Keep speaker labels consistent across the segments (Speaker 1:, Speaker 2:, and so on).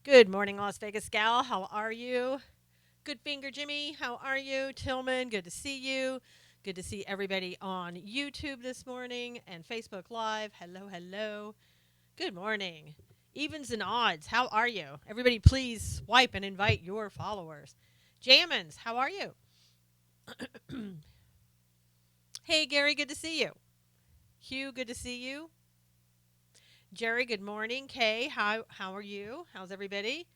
Speaker 1: Good morning, Las Vegas gal. How are you? Good finger Jimmy, how are you? Tillman, good to see you. Good to see everybody on YouTube this morning and Facebook Live. Hello, hello. Good morning. Evens and odds, how are you? Everybody, please swipe and invite your followers. Jammins, how are you? Hey, Gary, good to see you. Hugh, good to see you. Jerry, good morning. Kay, how are you? How's everybody?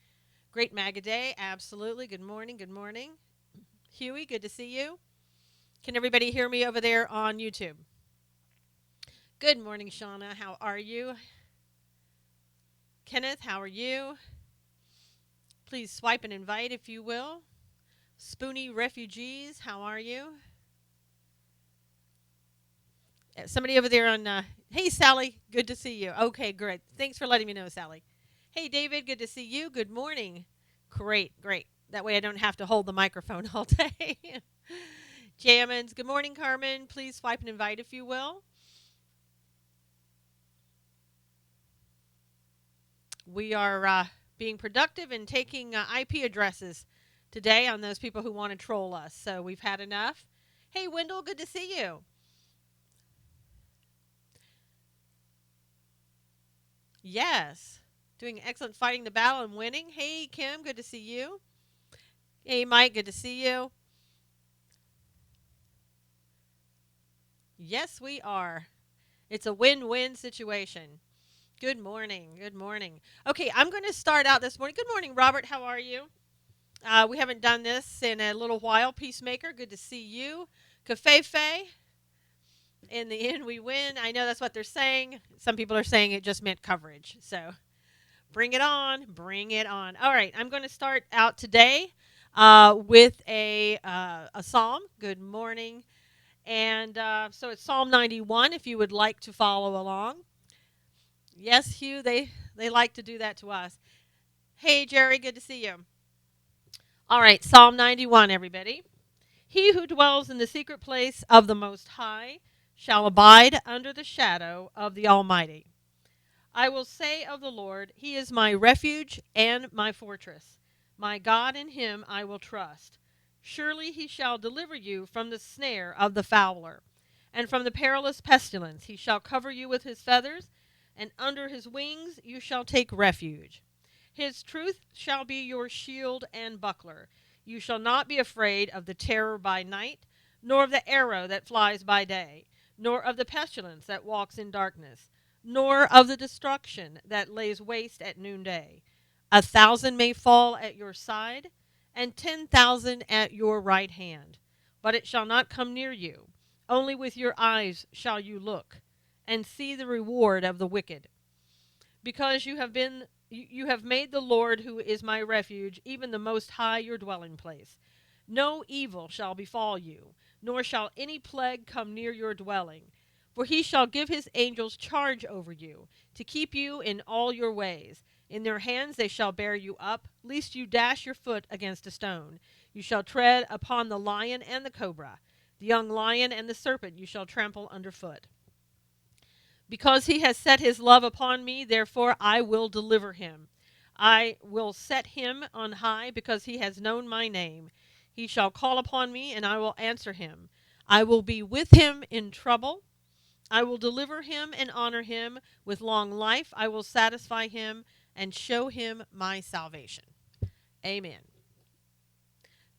Speaker 1: Great MAGA day. Absolutely. Good morning. Good morning. Huey, good to see you. Can everybody hear me over there on YouTube? Good morning, Shauna. How are you? Kenneth, how are you? Please swipe and invite if you will. Spoony Refugees, how are you? Somebody over there on, hey, Sally, good to see you. Okay, great. Thanks for letting me know, Sally. Hey, David, good to see you. Good morning. Great, great. That way I don't have to hold the microphone all day. Jammins, good morning, Carmen. Please swipe and invite if you will. We are being productive and taking IP addresses today on those people who want to troll us. So we've had enough. Hey, Wendell, good to see you. Yes. Doing excellent fighting the battle and winning. Hey, Kim, good to see you. Hey, Mike, good to see you. Yes, we are. It's a win-win situation. Good morning. Good morning. Okay, I'm going to start out this morning. Good morning, Robert. How are you? We haven't done this in a little while. Peacemaker, good to see you. Cafefe, in the end, we win. I know that's what they're saying. Some people are saying it just meant coverage. So bring it on. Bring it on. All right, I'm going to start out today with a psalm. Good morning. And so it's Psalm 91 if you would like to follow along. Yes, Hugh, they like to do that to us. Hey, Jerry, good to see you. All right, Psalm 91, everybody. He who dwells in the secret place of the Most High shall abide under the shadow of the Almighty. I will say of the Lord, He is my refuge and my fortress. My God, in Him I will trust. Surely He shall deliver you from the snare of the fowler, and from the perilous pestilence. He shall cover you with His feathers, and under His wings you shall take refuge. His truth shall be your shield and buckler. You shall not be afraid of the terror by night, nor of the arrow that flies by day, nor of the pestilence that walks in darkness, nor of the destruction that lays waste at noonday. 1,000 may fall at your side, and 10,000 at your right hand, but it shall not come near you. Only with your eyes shall you look, and see the reward of the wicked. Because you have made the Lord, who is my refuge, even the Most High, your dwelling place. No evil shall befall you, nor shall any plague come near your dwelling. For he shall give his angels charge over you, to keep you in all your ways. In their hands they shall bear you up, lest you dash your foot against a stone. You shall tread upon the lion and the cobra, the young lion and the serpent you shall trample underfoot. Because he has set his love upon me, therefore I will deliver him. I will set him on high, because he has known my name. He shall call upon me, and I will answer him. I will be with him in trouble. I will deliver him and honor him. With long life I will satisfy him and show him my salvation. Amen.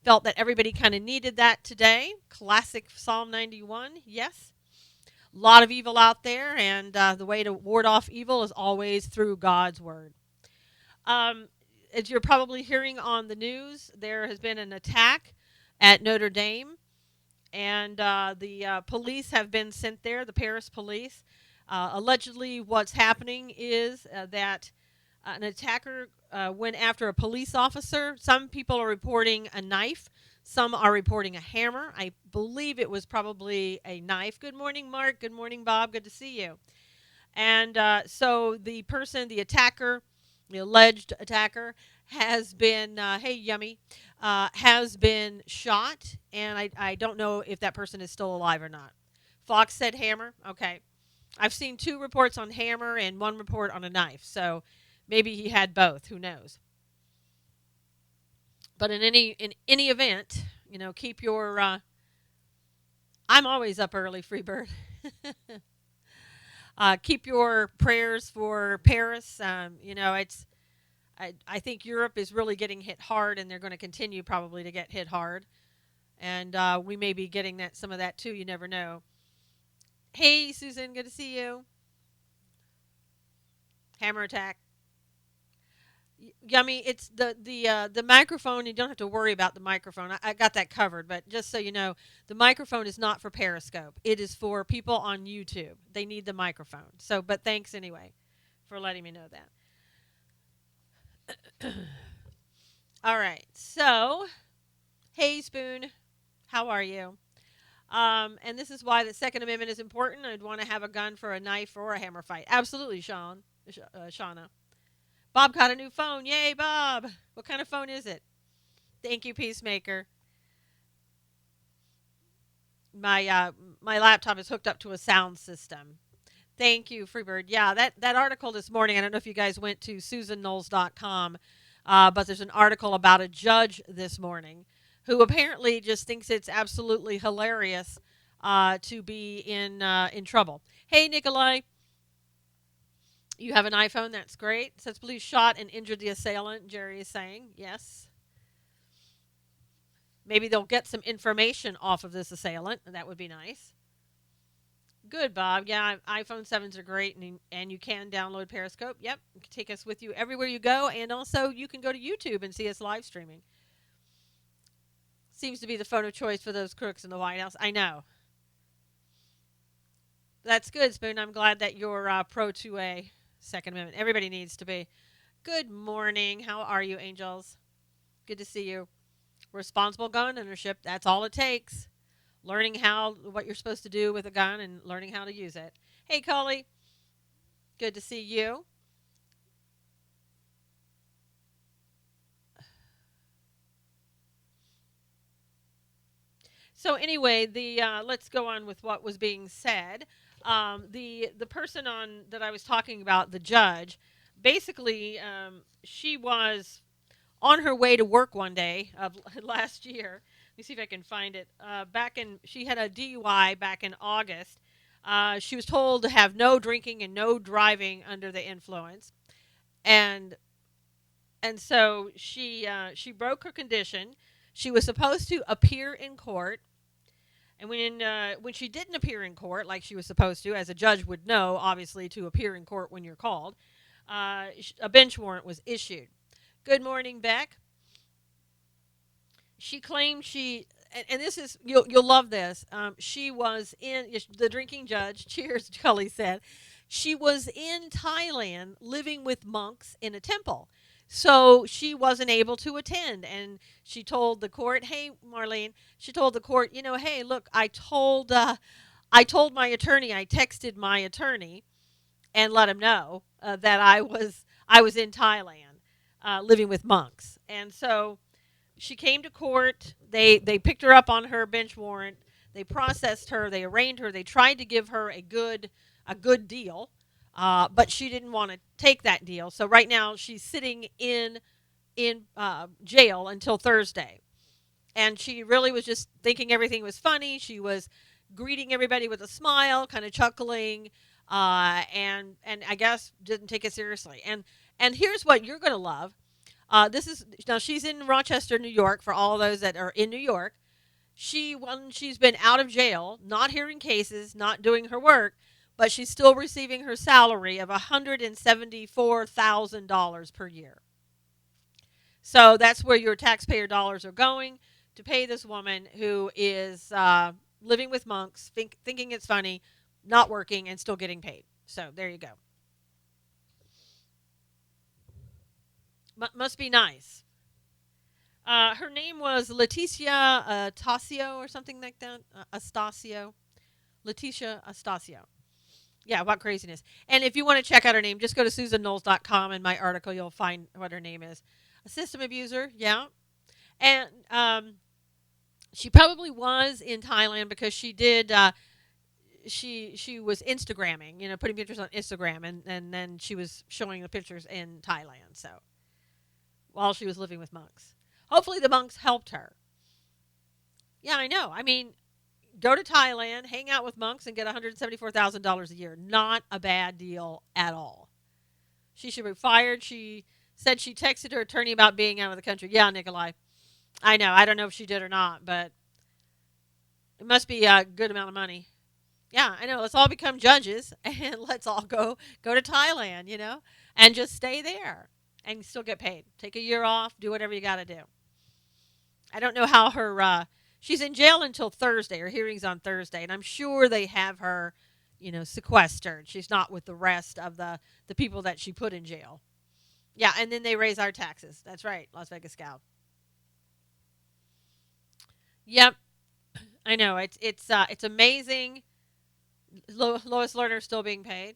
Speaker 1: Felt that everybody kind of needed that today. Classic Psalm 91, yes. A lot of evil out there, and the way to ward off evil is always through God's word. As you're probably hearing on the news, there has been an attack at Notre Dame, and the police have been sent there, the Paris police. Allegedly, what's happening is that an attacker went after a police officer. Some people are reporting a knife. Some are reporting a hammer. I believe it was probably a knife. Good morning, Mark. Good morning, Bob. Good to see you. And so the person, the attacker, the alleged attacker, has been, hey, yummy, has been shot. And I don't know if that person is still alive or not. Fox said hammer. Okay. I've seen 2 reports on hammer and 1 report on a knife. So maybe he had both. Who knows? But in any event, keep your. I'm always up early, Freebird. Keep your prayers for Paris. I think Europe is really getting hit hard, and they're going to continue probably to get hit hard. And we may be getting some of that too. You never know. Hey, Susan, good to see you. Hammer attack. Yummy. It's the microphone. You don't have to worry about the microphone. I got that covered. But just so you know, the microphone is not for Periscope. It is for people on YouTube. They need the microphone. So, but thanks anyway for letting me know that. All right. So, hey, Spoon, how are you? And this is why the Second Amendment is important. I'd want to have a gun for a knife or a hammer fight. Absolutely, Shauna. Bob got a new phone. Yay, Bob. What kind of phone is it? Thank you, Peacemaker. My laptop is hooked up to a sound system. Thank you, Freebird. Yeah, that article this morning, I don't know if you guys went to susanknowles.com, but there's an article about a judge this morning who apparently just thinks it's absolutely hilarious to be in trouble. Hey, Nikolai, you have an iPhone. That's great. It says police shot and injured the assailant, Jerry is saying. Yes. Maybe they'll get some information off of this assailant. That would be nice. Good, Bob. Yeah, iPhone 7s are great, and you can download Periscope. Yep, you can take us with you everywhere you go, and also you can go to YouTube and see us live streaming. Seems to be the phone of choice for those crooks in the White House. I know. That's good, Spoon. I'm glad that you're pro 2A Second Amendment. Everybody needs to be. Good morning. How are you, angels? Good to see you. Responsible gun ownership. That's all it takes. Learning what you're supposed to do with a gun and learning how to use it. Hey, Coley. Good to see you. So anyway, let's go on with what was being said. The person that I was talking about, the judge, basically she was on her way to work one day of last year. Let me see if I can find it. She had a DUI back in August. She was told to have no drinking and no driving under the influence, and so she broke her condition. She was supposed to appear in court, and when she didn't appear in court like she was supposed to, as a judge would know, obviously to appear in court when you're called, a bench warrant was issued. Good morning, Beck. She claimed and this is you'll love this. She was in the drinking judge. Cheers, Cully said. She was in Thailand living with monks in a temple. So she wasn't able to attend, and she told the court, "Hey, Marlene," she told the court, "Hey, look, I told my attorney, I texted my attorney, and let him know that I was in Thailand, living with monks." And so she came to court. They picked her up on her bench warrant. They processed her. They arraigned her. They tried to give her a good deal, but she didn't want to take that deal. So right now she's sitting in jail until Thursday. And she really was just thinking everything was funny. She was greeting everybody with a smile, kind of chuckling, and I guess didn't take it seriously. And here's what you're going to love. This is now she's in Rochester, New York. For all of those that are in New York, she's been out of jail, not hearing cases, not doing her work, but she's still receiving her salary of $174,000 per year. So that's where your taxpayer dollars are going to pay this woman who is living with monks, thinking it's funny, not working, and still getting paid. So there you go. Must be nice. Her name was Leticia Tasio or something like that. Astacio. Leticia Astacio. Yeah, what craziness. And if you want to check out her name, just go to susanknowles.com. In my article, you'll find what her name is. A system abuser, yeah. And she probably was in Thailand because she did. She was Instagramming, putting pictures on Instagram, and then she was showing the pictures in Thailand. So while she was living with monks. Hopefully the monks helped her. Yeah, I know. I mean, go to Thailand, hang out with monks, and get $174,000 a year. Not a bad deal at all. She should be fired. She said she texted her attorney about being out of the country. Yeah, Nikolai. I know. I don't know if she did or not, but it must be a good amount of money. Yeah, I know. Let's all become judges and let's all go to Thailand, and just stay there and still get paid. Take a year off, do whatever you got to do. I don't know how her she's in jail until Thursday. Her hearing's on Thursday, and I'm sure they have her, sequestered. She's not with the rest of the people that she put in jail. Yeah, and then they raise our taxes. That's right, Las Vegas Scout. Yep, I know. It's amazing. Lois Lerner still being paid.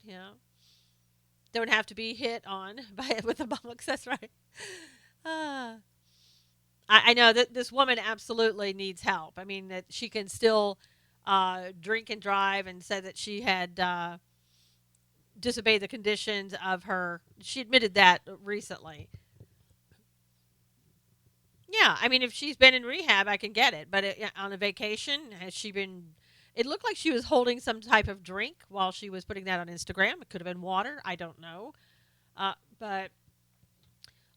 Speaker 1: Don't have to be hit on by with the box. That's right. Uh, I know that this woman absolutely needs help. I mean that she can still drink and drive, and said that she had disobeyed the conditions of her. She admitted that recently. Yeah, I mean, if she's been in rehab, I can get it. But on a vacation, has she been? It looked like she was holding some type of drink while she was putting that on Instagram. It could have been water. I don't know. But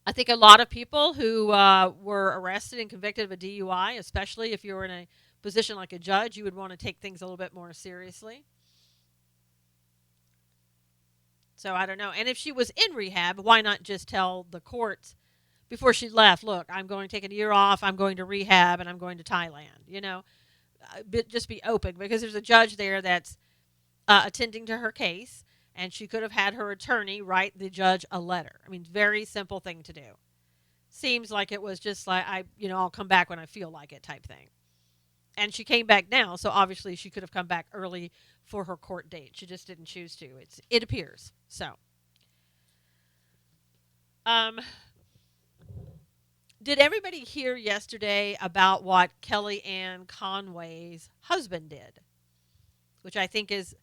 Speaker 1: I think a lot of people who were arrested and convicted of a DUI, especially if you were in a position like a judge, you would want to take things a little bit more seriously. So I don't know. And if she was in rehab, why not just tell the courts before she left, look, I'm going to take a year off, I'm going to rehab, and I'm going to Thailand? Just be open, because there's a judge there that's attending to her case, and she could have had her attorney write the judge a letter. I mean, very simple thing to do. Seems like it was just like, I'll come back when I feel like it type thing. And she came back now, so obviously she could have come back early for her court date. She just didn't choose to. It appears. So, um, did everybody hear yesterday about what Kellyanne Conway's husband did? Which I think is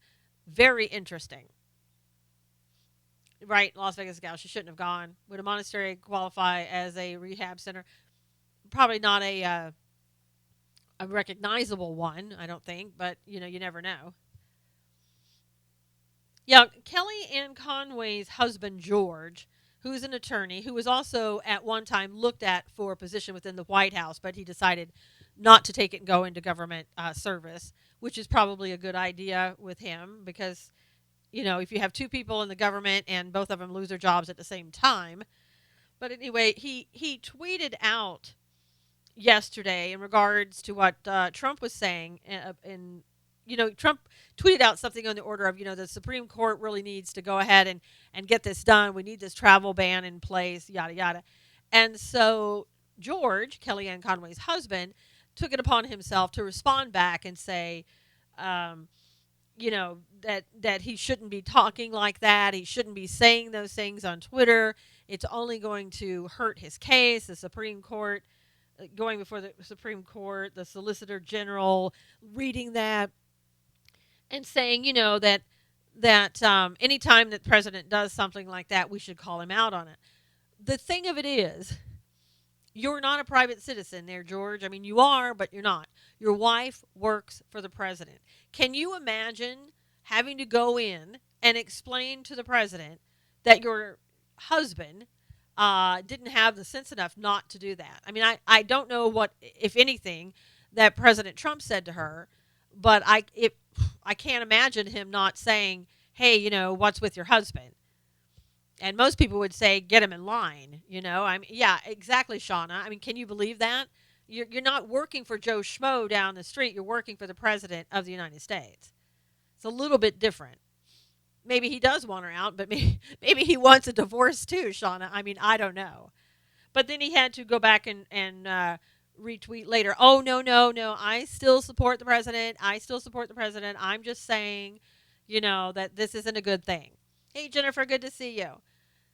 Speaker 1: very interesting. Right, Las Vegas gal, she shouldn't have gone. Would a monastery qualify as a rehab center? Probably not a recognizable one, I don't think, but you never know. Yeah, Kellyanne Conway's husband George, who's an attorney, who was also at one time looked at for a position within the White House, but he decided not to take it and go into government service, which is probably a good idea with him, because if you have two people in the government and both of them lose their jobs at the same time. But anyway, he tweeted out yesterday in regards to what Trump was saying. Trump tweeted out something on the order of, the Supreme Court really needs to go ahead and get this done. We need this travel ban in place, yada, yada. And so George, Kellyanne Conway's husband, took it upon himself to respond back and say, that he shouldn't be talking like that. He shouldn't be saying those things on Twitter. It's only going to hurt his case. The Supreme Court, going before the Supreme Court, the Solicitor General reading that and saying, that anytime that the president does something like that, we should call him out on it. The thing of it is, you're not a private citizen there, George. I mean, you are, but you're not. Your wife works for the president. Can you imagine having to go in and explain to the president that your husband didn't have the sense enough not to do that? I mean, I don't know what, if anything, that President Trump said to her, but I can't imagine him not saying, hey, what's with your husband? And most people would say, get him in line. I mean, yeah, exactly, Shauna. I mean, can you believe that? You're not working for Joe Schmo down the street. You're working for the president of the United States. It's a little bit different. Maybe he does want her out, but maybe he wants a divorce too, Shauna. I mean, I don't know. But then he had to go back and retweet later. Oh, no, no, no. I still support the president. I still support the president. I'm just saying, that this isn't a good thing. Hey, Jennifer, good to see you.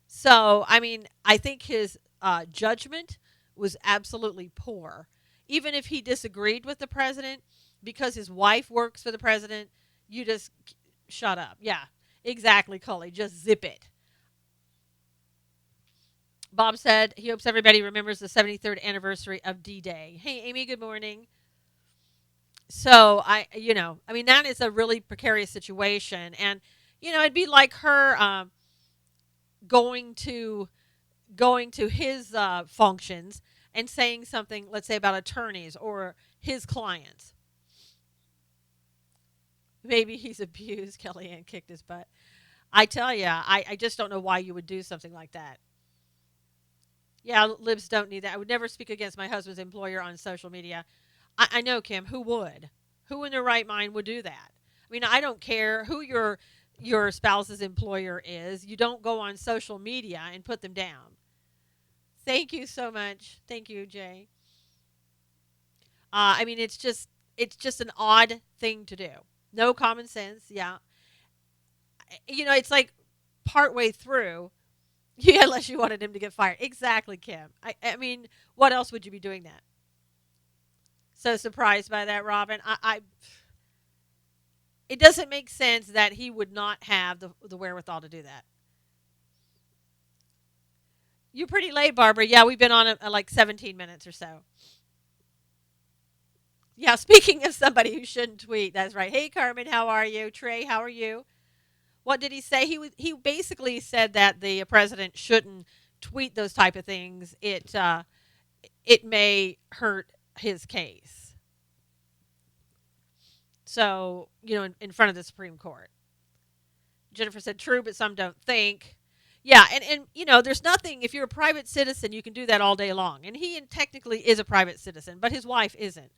Speaker 1: So, I mean, I think his judgment was absolutely poor. Even if he disagreed with the president, because his wife works for the president, you just shut up. Yeah, exactly, Cully. Just zip it. Bob said he hopes everybody remembers the 73rd anniversary of D-Day. Hey, Amy, good morning. So I mean, that is a really precarious situation, and it'd be like her going to going to his functions and saying something, let's say about attorneys or his clients. Maybe he's abused. Kellyanne kicked his butt. I tell you, I just don't know why you would do something like that. Yeah, libs don't need that. I would never speak against my husband's employer on social media. I know, Kim. Who would? Who in their right mind would do that? I mean, I don't care who your spouse's employer is. You don't go on social media and put them down. Thank you so much. Thank you, Jay. I mean, it's just an odd thing to do. No common sense. Yeah, it's like partway through. Yeah, unless you wanted him to get fired. Exactly, Kim. I mean, what else would you be doing that? So surprised by that, Robin. It doesn't make sense that he would not have the wherewithal to do that. You're pretty late, Barbara. Yeah, we've been on like 17 minutes or so. Yeah, speaking of somebody who shouldn't tweet, that's right. Hey, Carmen, how are you? Trey, how are you? What did he say? He basically said that the president shouldn't tweet those type of things. It may hurt his case. So in front of the Supreme Court. Jennifer said true, but some don't think. Yeah, and there's nothing. If you're a private citizen, you can do that all day long, and he technically is a private citizen, but his wife isn't.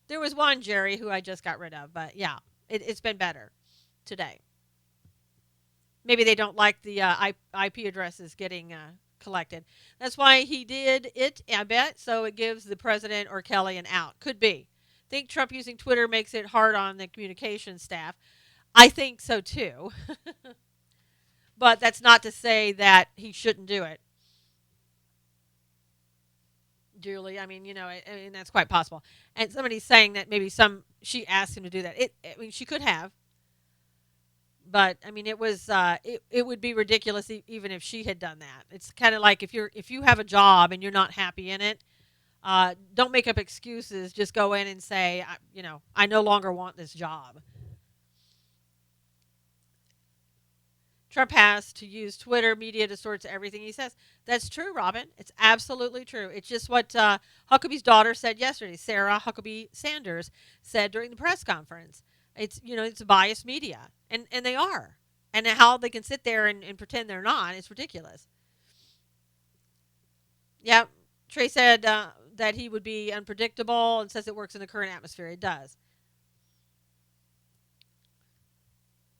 Speaker 1: There was one Jerry who I just got rid of, but yeah, it's been better today. Maybe they don't like the IP addresses getting collected. That's why he did it, I bet, so it gives the president or Kelly an out. Could be. Think Trump using Twitter makes it hard on the communication staff. I think so too. But that's not to say that he shouldn't do it. Julie, I mean, I mean that's quite possible. And somebody's saying that maybe she asked him to do that. I mean, she could have, but I mean, it would be ridiculous even if she had done that. It's kind of like if you have a job and you're not happy in it, don't make up excuses. Just go in and say, I no longer want this job. Trump has to use Twitter media to sort everything he says. That's true, Robin. It's absolutely true. It's just what Huckabee's daughter said yesterday. Sarah Huckabee Sanders said during the press conference. It's biased media, and they are. And how they can sit there and pretend they're not, it's ridiculous. Yeah, Trey said that he would be unpredictable and says it works in the current atmosphere. It does.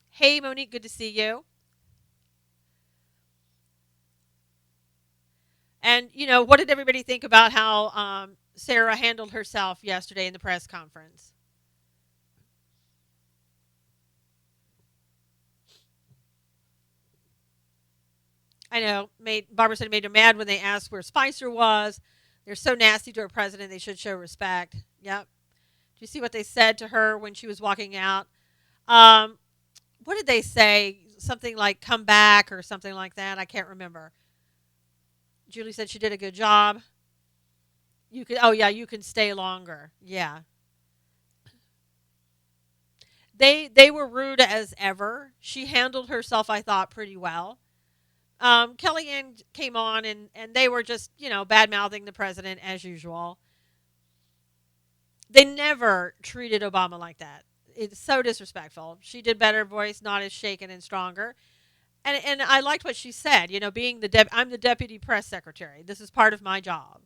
Speaker 1: Hey, Monique, good to see you. And, what did everybody think about how Sarah handled herself yesterday in the press conference? I know, Barbara said it made her mad when they asked where Spicer was. They're so nasty to our president, they should show respect. Yep. Do you see what they said to her when she was walking out? Um, what did they say? Something like come back or something like that. I can't remember. Julie said she did a good job. You could, oh yeah, you can stay longer. Yeah. They were rude as ever. She handled herself, I thought, pretty well. Kellyanne came on and they were just, bad mouthing the president as usual. They never treated Obama like that. It's so disrespectful. She did better voice, not as shaken and stronger. And I liked what she said. Being I'm the deputy press secretary. This is part of my job.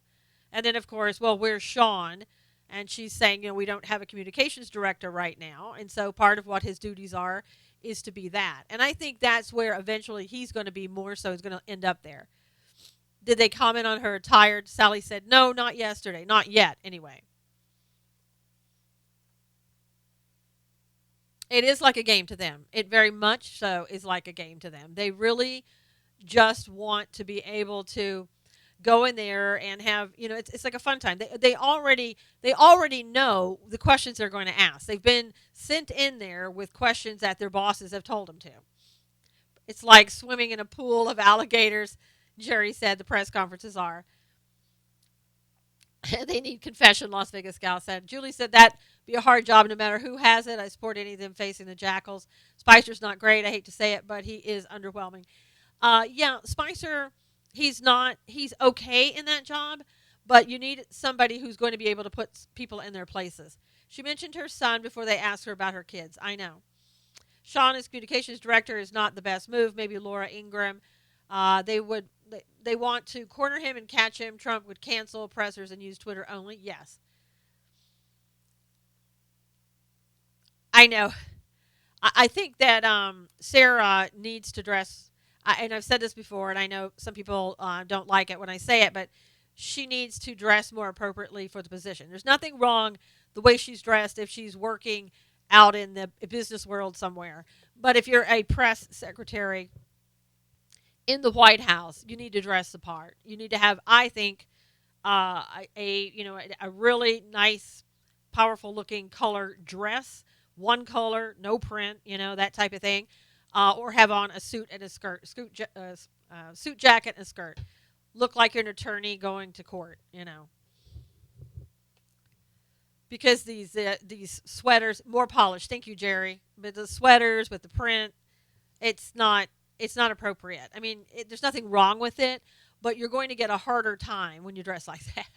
Speaker 1: And then of course, well, where's Sean? And she's saying, we don't have a communications director right now, and so part of what his duties are is to be that. And I think that's where eventually he's going to be more so. He's going to end up there. Did they comment on her attire? Sally said, no, not yesterday, not yet. Anyway, it is like a game to them. It very much so is like a game to them. They really just want to be able to go in there and have it's like a fun time. They already know the questions they're going to ask. They've been sent in there with questions that their bosses have told them to. It's like swimming in a pool of alligators. Jerry said the press conferences are. They need confession, Las Vegas gal said. Julie said that be a hard job no matter who has it. I support any of them facing the Jackals. Spicer's not great. I hate to say it, but he is underwhelming. Yeah, Spicer, he's okay in that job, but you need somebody who's going to be able to put people in their places. She mentioned her son before they asked her about her kids. I know. Sean as communications director is not the best move. Maybe Laura Ingram. They want to corner him and catch him. Trump would cancel pressers and use Twitter only. Yes, I know. I think that Sarah needs to dress. And I've said this before, and I know some people don't like it when I say it, but she needs to dress more appropriately for the position. There's nothing wrong the way she's dressed if she's working out in the business world somewhere. But if you're a press secretary in the White House, you need to dress the part. You need to have, I think, a really nice, powerful looking color dress, one color, no print, that type of thing, or have on a suit and a suit jacket and a skirt. Look like you're an attorney going to court. Because these sweaters more polished. Thank you, Jerry. But the sweaters with the print, it's not it's not appropriate. I mean, there's nothing wrong with it, but you're going to get a harder time when you dress like that.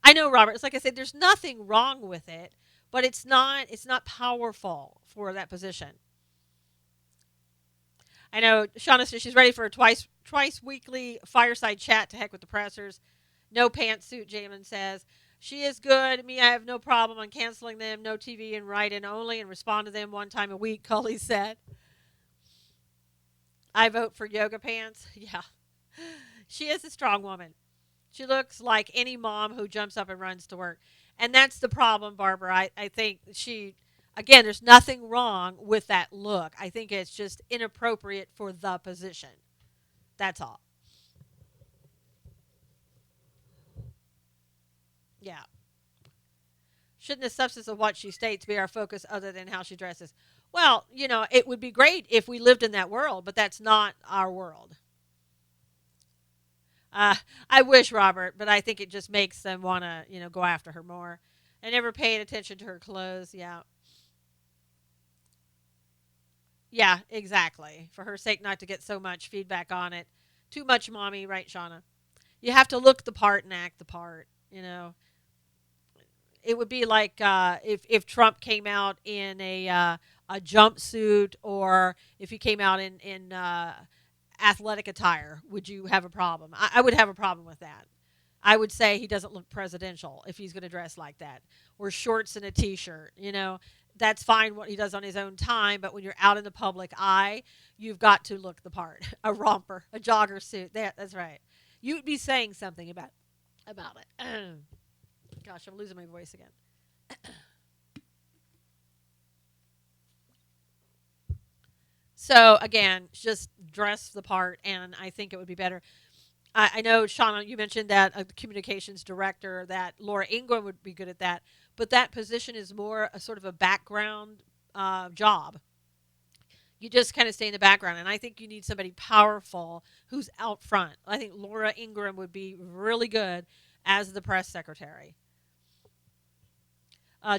Speaker 1: I know, Robert. It's like I said, there's nothing wrong with it, but it's not powerful for that position. I know Shauna says she's ready for a twice weekly fireside chat to heck with the pressers. No pantsuit, Jamin says. She is good. Me, I have no problem on canceling them. No TV and write in only and respond to them one time a week, Cully said. I vote for yoga pants. Yeah. She is a strong woman. She looks like any mom who jumps up and runs to work. And that's the problem, Barbara. I think again, there's nothing wrong with that look. I think it's just inappropriate for the position. That's all. Yeah. Shouldn't the substance of what she states be our focus other than how she dresses? Well, it would be great if we lived in that world, but that's not our world. Uh, I wish, Robert, but I think it just makes them want to, go after her more. I never paid attention to her clothes. Yeah. Yeah, exactly. For her sake, not to get so much feedback on it. Too much, mommy, right, Shauna? You have to look the part and act the part. It would be like if Trump came out in a jumpsuit, or if he came out in athletic attire. Would you have a problem? I would have a problem with that. I would say he doesn't look presidential if he's going to dress like that, or shorts and a t-shirt. That's fine what he does on his own time, but when you're out in the public eye, you've got to look the part. A romper, a jogger suit. That's right. You'd be saying something about it. Gosh, I'm losing my voice again. So again, just dress the part, and I think it would be better. I know, Shauna, you mentioned that a communications director, that Laura Ingram would be good at that, but that position is more a sort of a background job. You just kind of stay in the background, and I think you need somebody powerful who's out front. I think Laura Ingram would be really good as the press secretary.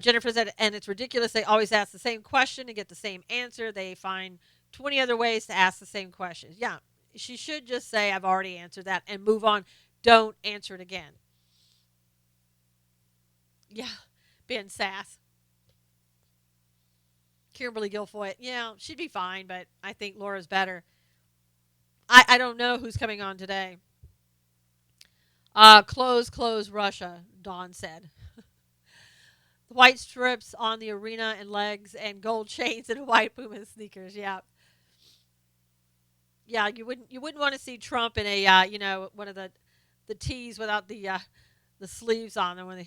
Speaker 1: Jennifer said, and it's ridiculous. They always ask the same question and get the same answer. They find 20 other ways to ask the same questions. Yeah, she should just say, I've already answered that and move on. Don't answer it again. Yeah, Ben Sass. Kimberly Guilfoyle. Yeah, she'd be fine, but I think Laura's better. I don't know who's coming on today. Close, Russia, Dawn said. The white strips on the arena and legs and gold chains and white Puma sneakers. Yeah. Yeah, you wouldn't want to see Trump in a one of the tees without the sleeves on them when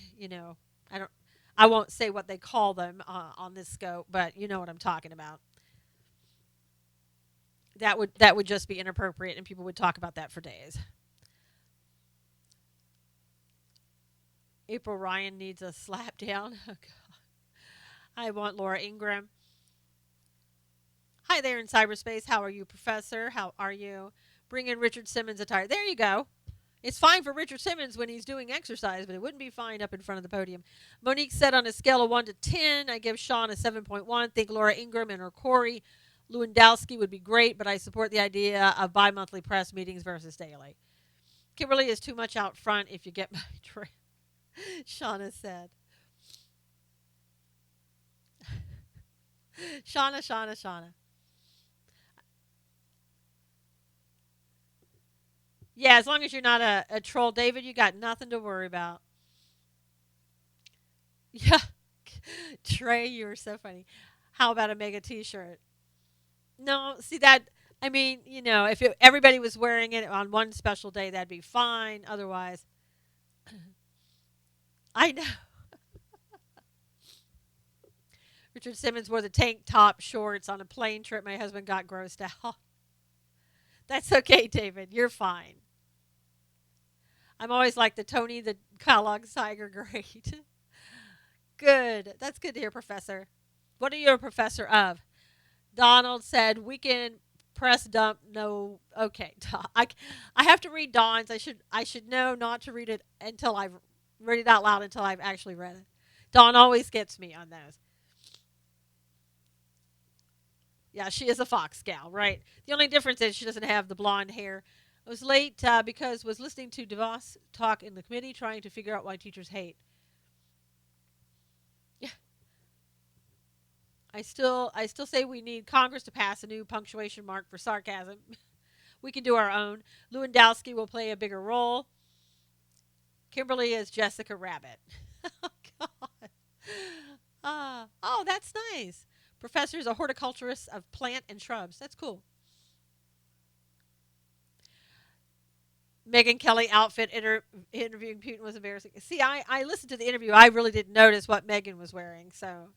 Speaker 1: I don't I won't say what they call them on this scope, but you know what I'm talking about. That would just be inappropriate, and people would talk about that for days. April Ryan needs a slap down. Oh, God. I want Laura Ingram. Hi there in cyberspace. How are you, Professor? How are you? Bring in Richard Simmons attire. There you go. It's fine for Richard Simmons when he's doing exercise, but it wouldn't be fine up in front of the podium. Monique said on a scale of 1 to 10, I give Sean a 7.1. Think Laura Ingraham and her Corey Lewandowski would be great, but I support the idea of bi-monthly press meetings versus daily. Kimberly is too much out front if you get my drift, Shauna said. Shauna. Yeah, as long as you're not a troll, David, you got nothing to worry about. Yeah. Trey, you were so funny. How about a mega t-shirt? No, see that. I mean, if everybody was wearing it on one special day, that'd be fine. Otherwise, I know. Richard Simmons wore the tank top shorts on a plane trip. My husband got grossed out. That's okay, David. You're fine. I'm always like the Tony the Kellogg Tiger. Great. Good. That's good to hear, Professor. What are you a professor of? Donald said, we can press dump. No. Okay. I have to read Don's. I should know not to read it until I've read it out loud until I've actually read it. Dawn always gets me on those. Yeah, she is a fox gal, right? The only difference is she doesn't have the blonde hair. I was late because was listening to DeVos talk in the committee, trying to figure out why teachers hate. Yeah, I still say we need Congress to pass a new punctuation mark for sarcasm. We can do our own. Lewandowski will play a bigger role. Kimberly is Jessica Rabbit. Oh God. Oh, that's nice. Professor is a horticulturist of plant and shrubs. That's cool. Megan Kelly outfit interviewing Putin was embarrassing. See, I listened to the interview. I really didn't notice what Megan was wearing. So,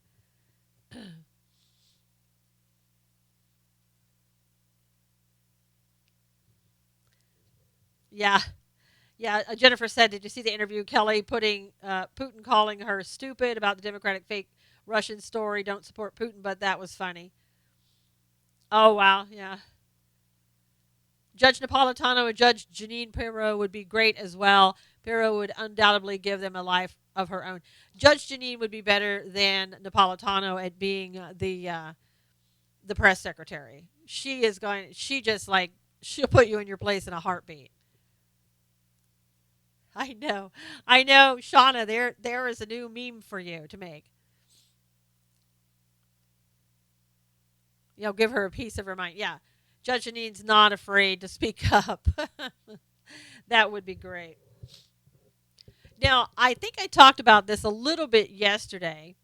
Speaker 1: yeah. Yeah, Jennifer said, did you see the interview? Kelly putting Putin calling her stupid about the Democratic fake Russian story. Don't support Putin, but that was funny. Oh, wow. Yeah. Judge Napolitano and Judge Janine Pirro would be great as well. Pirro would undoubtedly give them a life of her own. Judge Janine would be better than Napolitano at being the press secretary. She is going. She just like she'll put you in your place in a heartbeat. I know. I know, Shauna. There is a new meme for you to make. Give her a piece of her mind. Yeah, Judge Janine's not afraid to speak up. That would be great. Now, I think I talked about this a little bit yesterday.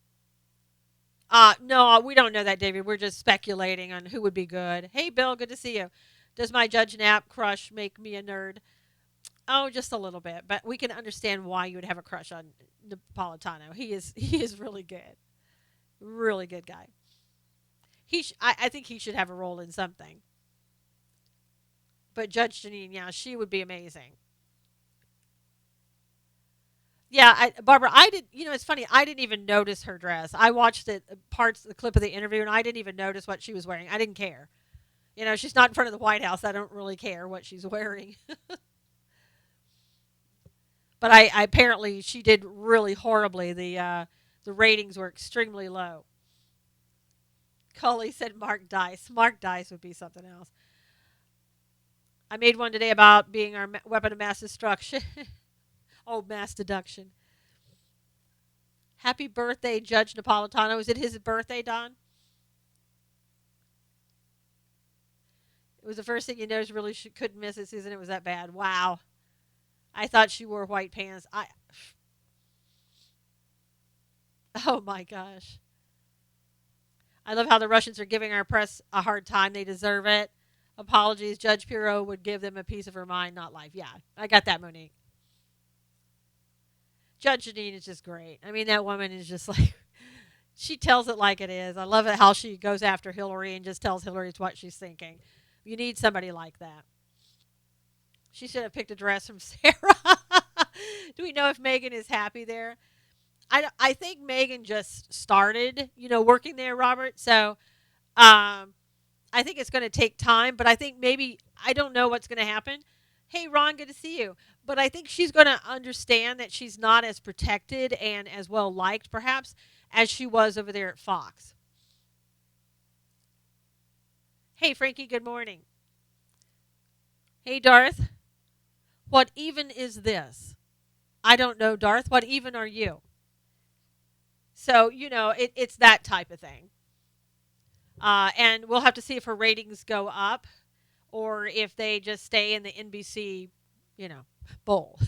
Speaker 1: No, we don't know that, David. We're just speculating on who would be good. Hey, Bill, good to see you. Does my Judge Knapp crush make me a nerd? Oh, just a little bit, but we can understand why you would have a crush on Napolitano. He is really good guy. I think he should have a role in something. But Judge Janine, yeah, she would be amazing. Yeah, Barbara, I did. It's funny. I didn't even notice her dress. I watched the clip of the interview, and I didn't even notice what she was wearing. I didn't care. She's not in front of the White House. I don't really care what she's wearing. But I apparently she did really horribly. The ratings were extremely low. Cully said Mark Dice. Mark Dice would be something else. I made one today about being our weapon of mass destruction. Oh, mass deduction. Happy birthday, Judge Napolitano. Is it his birthday, Don? It was the first thing you noticed. Really couldn't miss it, Susan. It was that bad. Wow. I thought she wore white pants. Oh my gosh. I love how the Russians are giving our press a hard time. They deserve it. Apologies. Judge Pirro would give them a piece of her mind, not life. Yeah, I got that, Monique. Judge Janine is just great. I mean, that woman is just like, she tells it like it is. I love it how she goes after Hillary and just tells Hillary what she's thinking. You need somebody like that. She should have picked a dress from Sarah. Do we know if Megan is happy there? I think Megan just started, working there, Robert. So, I think it's going to take time, but I think maybe I don't know what's going to happen. Hey, Ron, good to see you. But I think she's going to understand that she's not as protected and as well liked, perhaps, as she was over there at Fox. Hey, Frankie, good morning. Hey, Darth, what even is this? I don't know, Darth. What even are you? So, it's that type of thing. And we'll have to see if her ratings go up or if they just stay in the NBC, you know, bowl.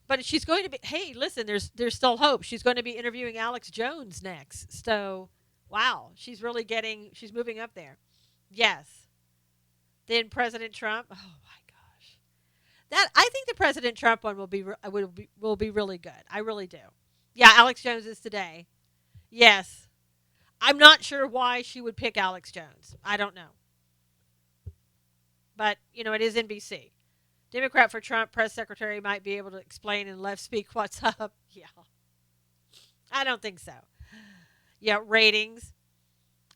Speaker 1: But she's going to be. Hey, listen, there's still hope. She's going to be interviewing Alex Jones next. So, wow, she's really getting. She's moving up there. Yes. Then President Trump. Oh my gosh, that I think the President Trump one will be really good. I really do. Yeah, Alex Jones is today. Yes, I'm not sure why she would pick Alex Jones. I don't know, but it is NBC. Democrat for Trump press secretary might be able to explain in left speak what's up. Yeah, I don't think so. Yeah, ratings.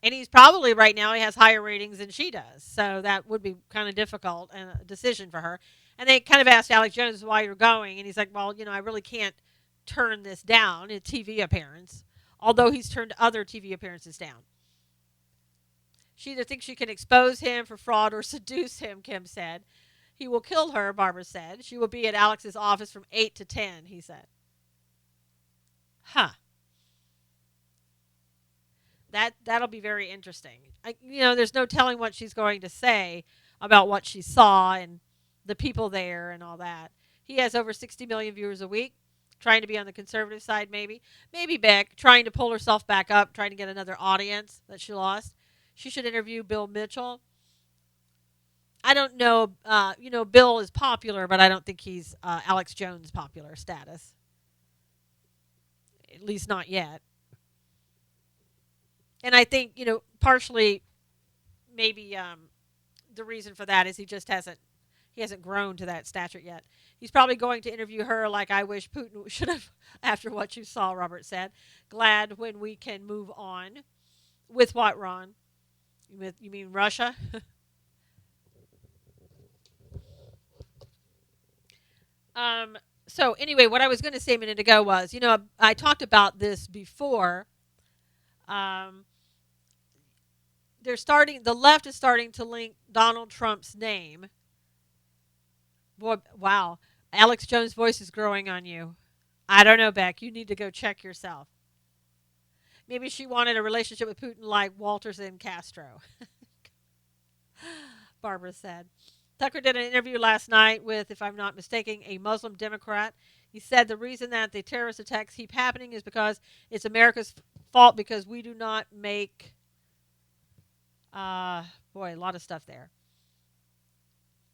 Speaker 1: And he's probably right now he has higher ratings than she does. So that would be kind of difficult and a decision for her. And they kind of asked Alex Jones why you're going. And he's like, well, I really can't turn this down, a TV appearance, although he's turned other TV appearances down. She either thinks she can expose him for fraud or seduce him, Kim said. He will kill her, Barbara said. She will be at Alex's office from 8 to 10, he said. Huh. That'll be very interesting. There's no telling what she's going to say about what she saw and the people there and all that. He has over 60 million viewers a week, trying to be on the conservative side, maybe Beck trying to pull herself back up, trying to get another audience that she lost. She should interview Bill Mitchell. I don't know. Bill is popular, but I don't think he's Alex Jones popular status. At least not yet. And I think partially maybe the reason for that is he hasn't grown to that stature yet. He's probably going to interview her like I wish Putin should have after what you saw, Robert said. Glad when we can move on. With what, Ron? You mean Russia? So anyway, what I was going to say a minute ago was, I talked about this before. Um, the left is starting to link Donald Trump's name. Boy, wow. Alex Jones' voice is growing on you. I don't know, Beck. You need to go check yourself. Maybe she wanted a relationship with Putin like Walters and Castro, Barbara said. Tucker did an interview last night with, if I'm not mistaken, a Muslim Democrat. He said the reason that the terrorist attacks keep happening is because it's America's fault because we do not make, boy, a lot of stuff there.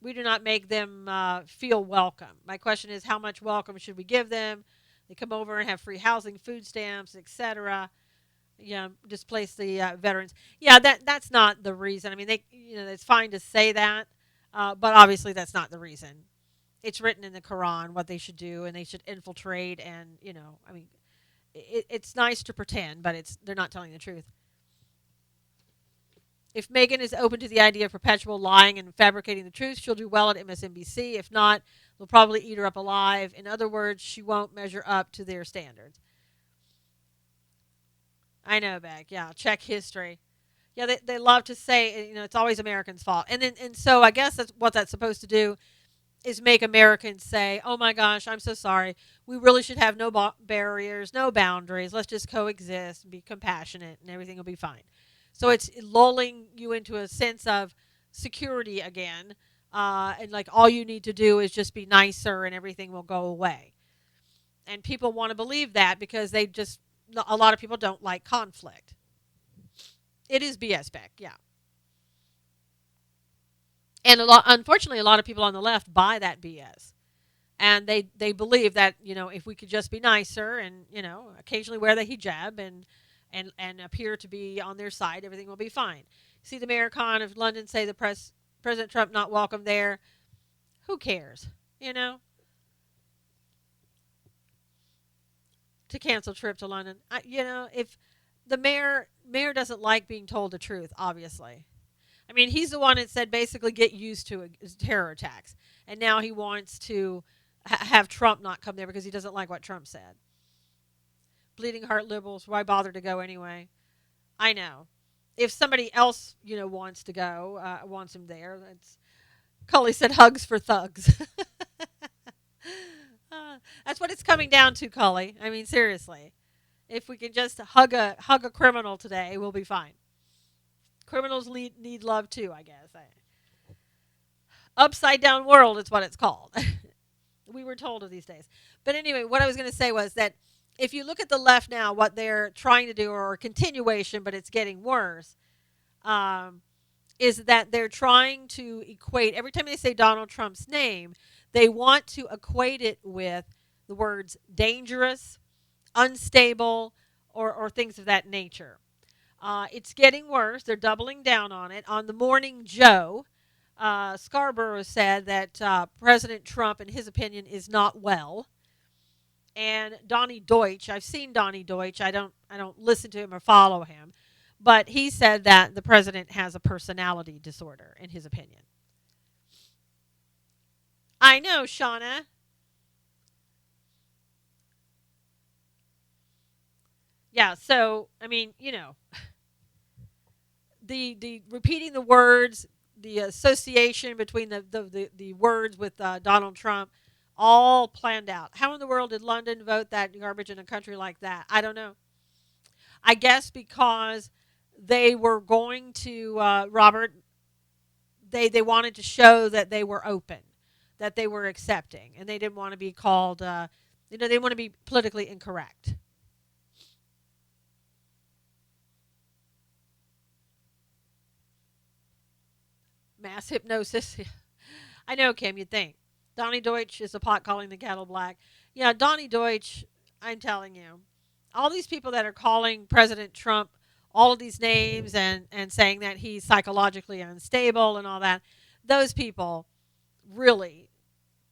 Speaker 1: We do not make them feel welcome. My question is, how much welcome should we give them? They come over and have free housing, food stamps, etc. Displace the veterans. Yeah, that's not the reason. I mean, it's fine to say that, but obviously that's not the reason. It's written in the Quran what they should do, and they should infiltrate. And I mean, it's nice to pretend, but they're not telling the truth. If Megan is open to the idea of perpetual lying and fabricating the truth, she'll do well at MSNBC. If not, they'll probably eat her up alive. In other words, she won't measure up to their standards. I know, Beck. Yeah, check history. Yeah, they love to say, it's always Americans' fault. And so I guess that's what that's supposed to do is make Americans say, oh my gosh, I'm so sorry. We really should have no barriers, no boundaries. Let's just coexist and be compassionate and everything will be fine. So it's lulling you into a sense of security again. And like all you need to do is just be nicer and everything will go away. And people want to believe that because a lot of people don't like conflict. It is BS, Beck, yeah. And unfortunately, a lot of people on the left buy that BS. And they believe that, if we could just be nicer and, occasionally wear the hijab and appear to be on their side, everything will be fine. See the Mayor Khan of London say President Trump not welcome there. Who cares? To cancel trip to London. If The mayor doesn't like being told the truth, obviously. I mean, he's the one that said basically get used to terror attacks. And now he wants to have Trump not come there because he doesn't like what Trump said. Bleeding heart liberals, why bother to go anyway? I know. If somebody else, wants to go, wants him there, that's Cully said hugs for thugs. That's what it's coming down to, Cully. I mean, seriously. If we can just hug a criminal today, we'll be fine. Criminals need love too, I guess. Upside down world is what it's called. We were told of these days. But anyway, what I was going to say was that if you look at the left now, what they're trying to do, or a continuation, but it's getting worse, um, is that they're trying to equate, every time they say Donald Trump's name, they want to equate it with the words dangerous, unstable, or things of that nature. It's getting worse. They're doubling down on it. On the Morning Joe, Scarborough said that President Trump, in his opinion, is not well. And Donnie Deutsch, I've seen Donnie Deutsch. I don't listen to him or follow him, but he said that the president has a personality disorder, in his opinion. I know, Shauna. Yeah. So I mean, the repeating the words, the association between the words with Donald Trump, all planned out. How in the world did London vote that garbage in a country like that? I don't know. I guess because they were going to Robert. They wanted to show that they were open, that they were accepting, and they didn't want to be called. They didn't want to be politically incorrect. Mass hypnosis. I know, Kim. You'd think Donnie Deutsch is a pot calling the kettle black. Yeah, Donnie Deutsch. I'm telling you, all these people that are calling President Trump all of these names and saying that he's psychologically unstable and all that, those people really,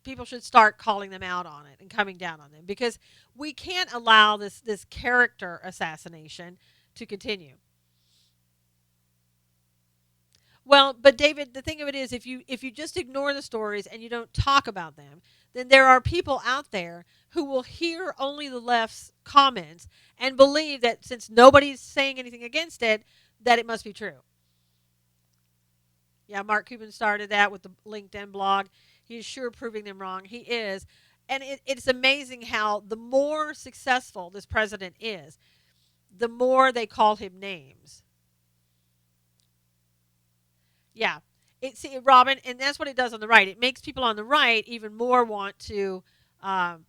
Speaker 1: people should start calling them out on it and coming down on them, because we can't allow this character assassination to continue. Well, but David, the thing of it is, if you just ignore the stories and you don't talk about them, then there are people out there who will hear only the left's comments and believe that since nobody's saying anything against it, that it must be true. Yeah, Mark Cuban started that with the LinkedIn blog. He's sure proving them wrong. He is. And it's amazing how the more successful this president is, the more they call him names. Yeah. See, Robin, and that's what it does on the right. It makes people on the right even more want to. Um,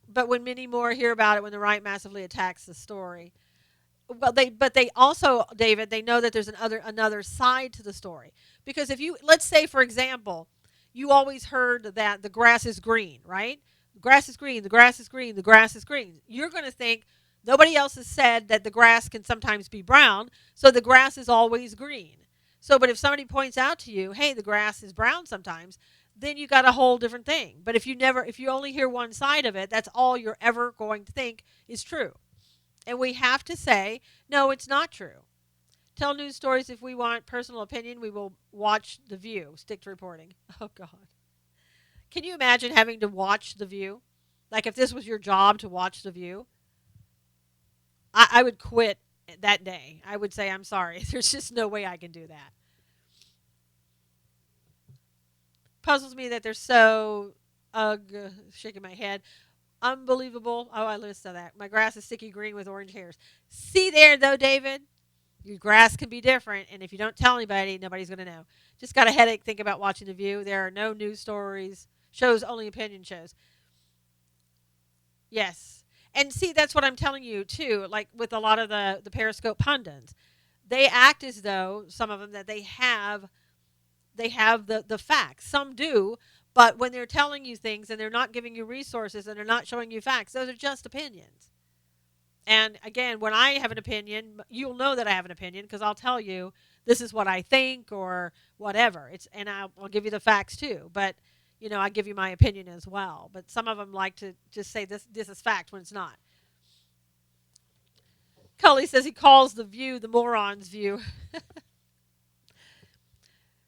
Speaker 1: but when many more hear about it, when the right massively attacks the story, well, they also, David, they know that there's another side to the story, because if you, let's say for example, you always heard that the grass is green, right? The grass is green, the grass is green, the grass is green. You're going to think nobody else has said that the grass can sometimes be brown, so the grass is always green. So, but if somebody points out to you, hey, the grass is brown sometimes, then you got a whole different thing. But if you only hear one side of it, that's all you're ever going to think is true. And we have to say, no, it's not true. Tell news stories if we want personal opinion. We will watch The View. Stick to reporting. Oh, God. Can you imagine having to watch The View? Like if this was your job to watch The View, I would quit that day. I would say, I'm sorry. There's just no way I can do that. Puzzles me that they're so, shaking my head. Unbelievable. Oh, I listened to that. My grass is sticky green with orange hairs. See there, though, David? Your grass can be different, and if you don't tell anybody, nobody's going to know. Just got a headache thinking about watching The View. There are no news stories, shows, only opinion shows. Yes. And see, that's what I'm telling you, too, like with a lot of the Periscope pundits. They act as though, some of them, that they have the facts. Some do, but when they're telling you things and they're not giving you resources and they're not showing you facts, those are just opinions. And again, when I have an opinion, you'll know that I have an opinion because I'll tell you this is what I think or whatever. I'll give you the facts too. But I give you my opinion as well. But some of them like to just say this is fact when it's not. Cully says he calls the view the moron's view.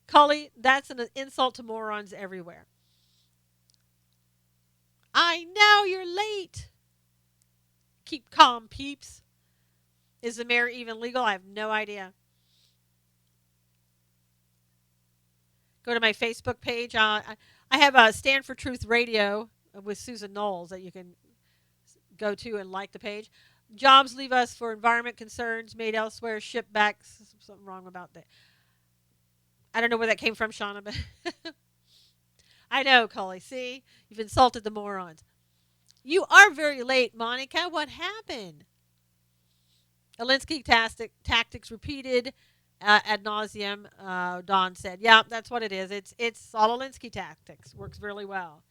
Speaker 1: Cully, that's an insult to morons everywhere. I know you're late. Keep calm, peeps. Is the mayor even legal? I have no idea. Go to my Facebook page. I have a Stand for Truth Radio with Susan Knowles that you can go to and like the page. Jobs leave us for environment concerns made elsewhere, shipped back. Something wrong about that. I don't know where that came from, Shauna, but I know, Cully. See? You've insulted the morons. You are very late, Monica. What happened? Alinsky tactics repeated ad nauseum. Don said, "Yeah, that's what it is. It's all Alinsky tactics. Works really well."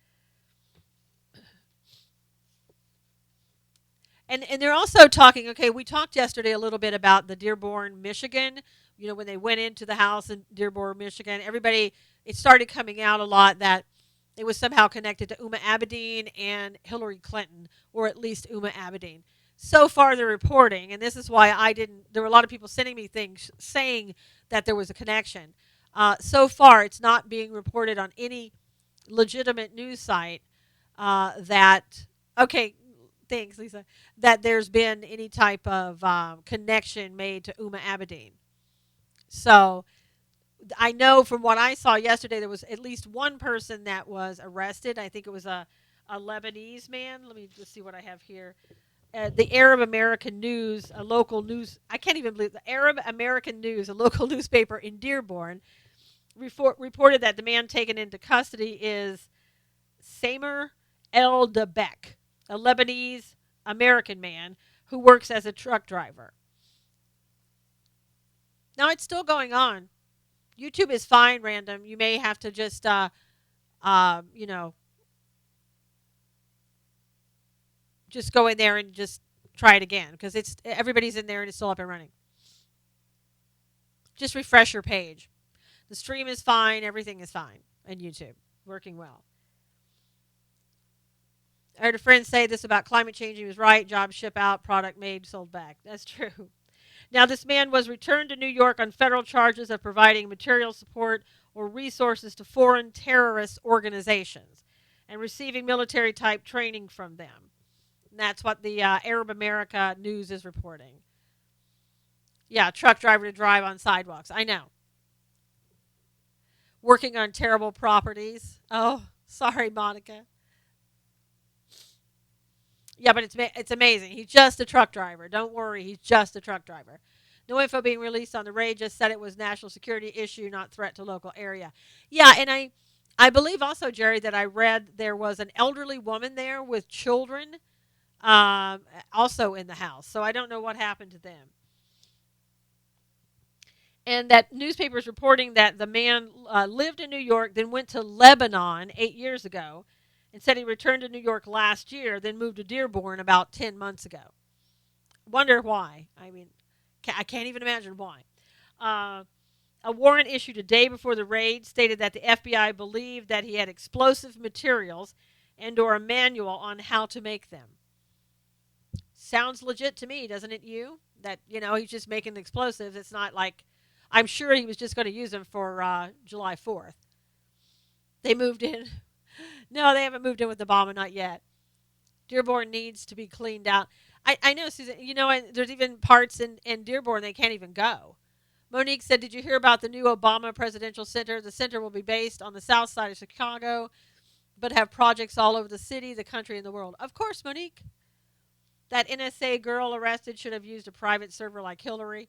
Speaker 1: And they're also talking. Okay, we talked yesterday a little bit about the Dearborn, Michigan. You know, when they went into the house in Dearborn, Michigan, everybody it started coming out a lot that it was somehow connected to Uma Abedin and Hillary Clinton, or at least Uma Abedin. So far, they're reporting, and this is why I didn't. There were a lot of people sending me things saying that there was a connection. So far, it's not being reported on any legitimate news site that. Okay, thanks, Lisa. That there's been any type of connection made to Uma Abedin. So I know from what I saw yesterday, there was at least one person that was arrested. I think it was a Lebanese man. Let me just see what I have here. The Arab American News, a local news, I can't even believe the Arab American News, a local newspaper in Dearborn, reported that the man taken into custody is Samer El Dabek, a Lebanese American man who works as a truck driver. Now it's still going on. YouTube is fine, random. You may have to just, you know, just go in there and just try it again because it's everybody's in there and it's still up and running. Just refresh your page. The stream is fine. Everything is fine on YouTube, working well. I heard a friend say this about climate change. He was right. Jobs ship out, product made, sold back. That's true. Now, this man was returned to New York on federal charges of providing material support or resources to foreign terrorist organizations and receiving military type training from them. And that's what the Arab America News is reporting. Yeah, truck driver to drive on sidewalks. I know. Working on terrible properties. Oh, sorry, Monica. Yeah, but it's amazing. He's just a truck driver. Don't worry, he's just a truck driver. No info being released on the raid. Just said it was national security issue, not threat to local area. Yeah, and I believe also, Jerry, that I read there was an elderly woman there with children, also in the house. So I don't know what happened to them. And that newspaper is reporting that the man lived in New York, then went to Lebanon 8 years ago, and said he returned to New York last year, then moved to Dearborn about 10 months ago. Wonder why. I mean, I can't even imagine why. A warrant issued a day before the raid stated that the FBI believed that he had explosive materials and or a manual on how to make them. Sounds legit to me, doesn't it, you? That, he's just making explosives. It's not like, I'm sure he was just going to use them for July 4th. They moved in. No, they haven't moved in with the bomber, not yet. Dearborn needs to be cleaned out. I know, Susan, there's even parts in Dearborn they can't even go. Monique said, did you hear about the new Obama Presidential Center? The center will be based on the south side of Chicago, but have projects all over the city, the country, and the world. Of course, Monique. That NSA girl arrested should have used a private server like Hillary.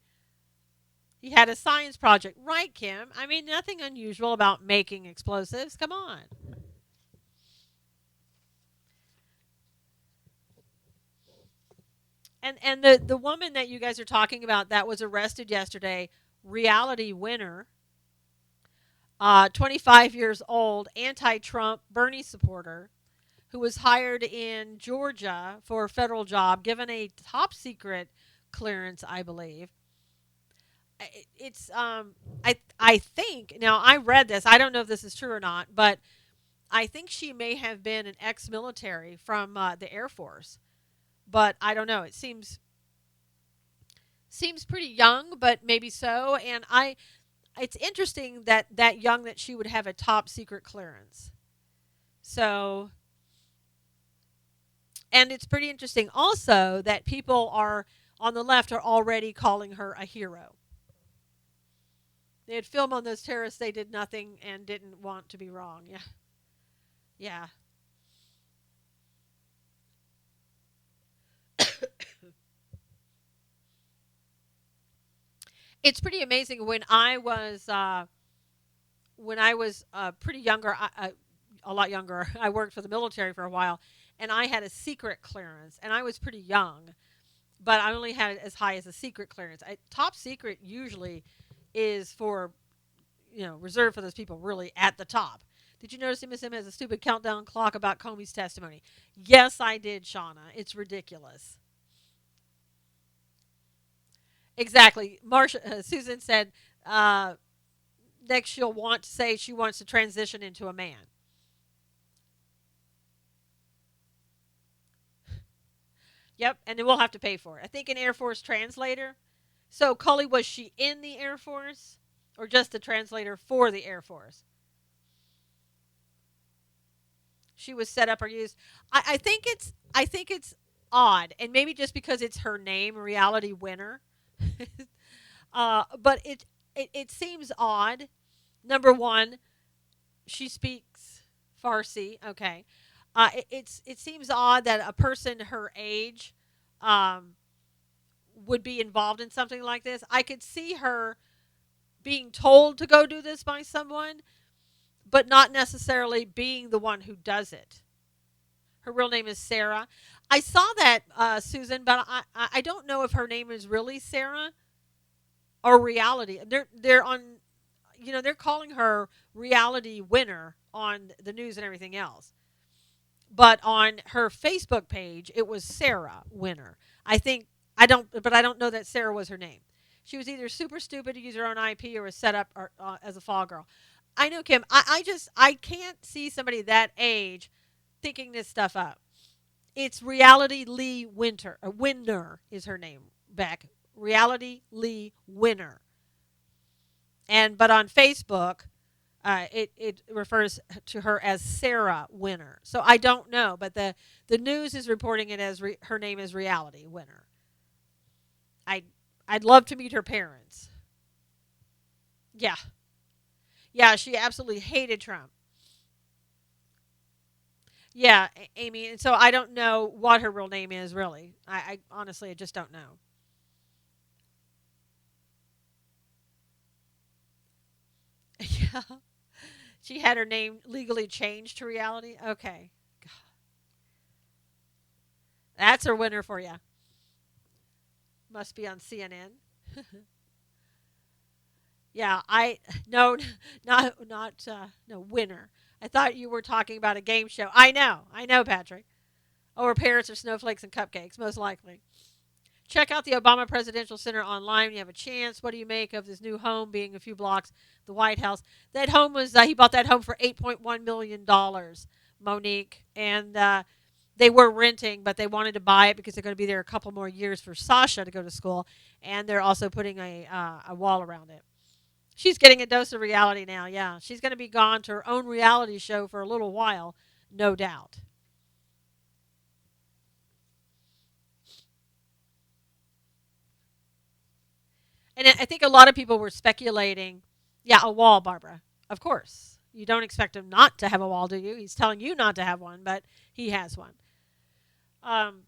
Speaker 1: He had a science project. Right, Kim. I mean, nothing unusual about making explosives. Come on. And the woman that you guys are talking about that was arrested yesterday, reality winner, 25 years old, anti-Trump, Bernie supporter, who was hired in Georgia for a federal job, given a top secret clearance, I believe. It's I think now I read this. I don't know if this is true or not, but I think she may have been an ex-military from the Air Force. But I don't know. It seems Seems pretty young, but maybe so. And it's interesting that that young that she would have a top secret clearance. So, and it's pretty interesting also that people are on the left are already calling her a hero. They had film on those terrorists. They did nothing and didn't want to be wrong. Yeah. Yeah. It's pretty amazing when I was pretty younger, a lot younger. I worked for the military for a while, and I had a secret clearance, and I was pretty young, but I only had it as high as a secret clearance. Top secret usually is for reserved for those people really at the top. Did you notice MSM has a stupid countdown clock about Comey's testimony? Yes, I did, Shauna. It's ridiculous. Exactly. Marsha, Susan said next she'll want to say she wants to transition into a man. Yep, and then we'll have to pay for it. I think an Air Force translator. So, Cully, was she in the Air Force or just the translator for the Air Force? She was set up or used. I think it's odd, and maybe just because it's her name, Reality Winner. But it seems odd. Number one, she speaks Farsi. Okay, it seems odd that a person her age um, would be involved in something like this. I could see her being told to go do this by someone, but not necessarily being the one who does it. Her real name is Sarah. I saw that, Susan, but I don't know if her name is really Sarah or Reality. They're on, they're calling her Reality Winner on the news and everything else. But on her Facebook page, it was Sarah Winner. I think I don't know that Sarah was her name. She was either super stupid to use her own IP or was set up as a fall girl. I know, Kim. I can't see somebody that age thinking this stuff up. It's Reality Lee Winter. Winner is her name. Back Reality Lee Winner. But on Facebook, it refers to her as Sarah Winner. So I don't know, but the news is reporting it as her name is Reality Winner. I I'd love to meet her parents. Yeah, yeah, she absolutely hated Trump. Yeah, Amy, and so I don't know what her real name is really. I honestly I just don't know. Yeah, she had her name legally changed to Reality. Okay, that's her winner for you. Must be on CNN. Yeah, I no, no winner. I thought you were talking about a game show. I know, Patrick. Or parents are snowflakes and cupcakes, most likely. Check out the Obama Presidential Center online when you have a chance. What do you make of this new home being a few blocks the White House? That home was he bought that home for $8.1 million, Monique, and they were renting, but they wanted to buy it because they're going to be there a couple more years for Sasha to go to school, and they're also putting a wall around it. She's getting a dose of reality now. Yeah, she's going to be gone to her own reality show for a little while, no doubt. And I think a lot of people were speculating. Yeah, a wall, Barbara. Of course. You don't expect him not to have a wall, do you? He's telling you not to have one, but he has one. Um,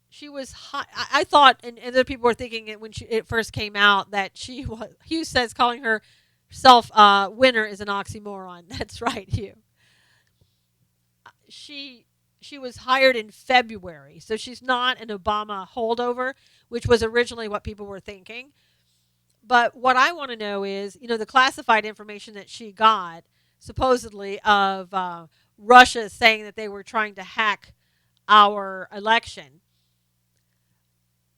Speaker 1: she was hot. I thought, and other people were thinking it when it first came out that she was. Hugh says calling herself winner is an oxymoron. That's right, Hugh. She she was hired in February, so she's not an Obama holdover, which was originally what people were thinking. But what I want to know is, the classified information that she got, supposedly, of Russia saying that they were trying to hack our election.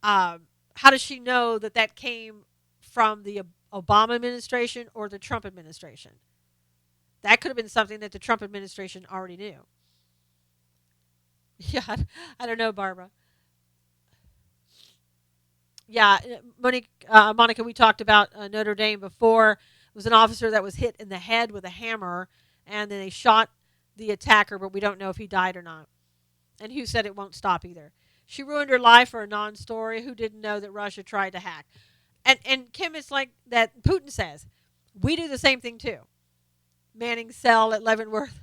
Speaker 1: How does she know that that came from the Obama administration or the Trump administration? That could have been something that the Trump administration already knew. Yeah, I don't know, Barbara. Yeah, Monica, we talked about Notre Dame before. It was an officer that was hit in the head with a hammer, and then they shot the attacker, but we don't know if he died or not. And Hugh said it won't stop either. She ruined her life for a non-story. Who didn't know that Russia tried to hack? And Kim, it's like that Putin says, we do the same thing too. Manning cell at Leavenworth,